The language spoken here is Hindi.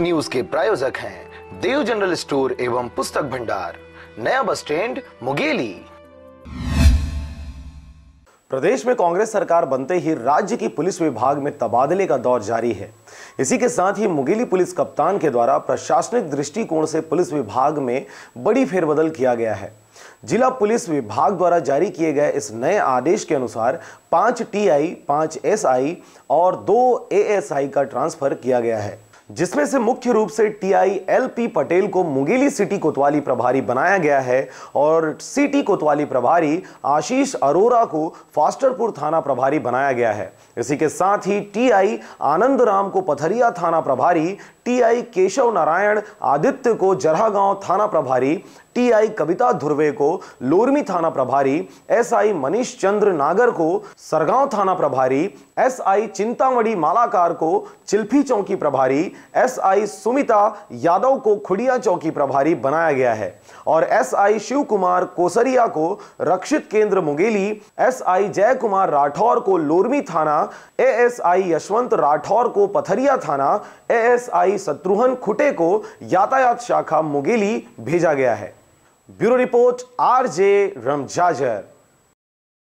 न्यूज के प्रायोजक हैं देव जनरल स्टोर एवं पुस्तक भंडार, नया बस स्टैंड, मुंगेली। प्रदेश में कांग्रेस सरकार बनते ही राज्य की पुलिस विभाग में तबादले का दौर जारी है। इसी के साथ ही मुंगेली पुलिस कप्तान के द्वारा प्रशासनिक दृष्टिकोण से पुलिस विभाग में बड़ी फेरबदल किया गया है। जिला पुलिस विभाग द्वारा जारी किए गए इस नए आदेश के अनुसार 5 टीआई, 5 एसआई और 2 एएसआई का ट्रांसफर किया गया है, जिसमें से मुख्य रूप से टीआई एलपी पटेल को मुंगेली सिटी कोतवाली प्रभारी बनाया गया है और सिटी कोतवाली प्रभारी आशीष अरोरा को फास्टरपुर थाना प्रभारी बनाया गया है। इसी के साथ ही टीआई आनंद राम को पथरिया थाना प्रभारी, टीआई केशव नारायण आदित्य को जरहागांव थाना प्रभारी, टीआई कविता धुर्वे को लोरमी थाना प्रभारी, एसआई मनीष चंद्र नागर को सरगांव थाना प्रभारी, एसआई चिंतामणि मालाकार को चिल्फी चौकी प्रभारी, एसआई सुमिता यादव को खुड़िया चौकी प्रभारी बनाया गया है और एसआई शिव कुमार कोसरिया को रक्षित केंद्र मुंगेली, एसआई जय कुमार राठौर को लोरमी थाना, एएसआई यशवंत राठौर को पथरिया थाना, एएसआई शत्रुघ्न खुटे को यातायात शाखा मुंगेली भेजा गया है। Bureau report RJ रमजाजर।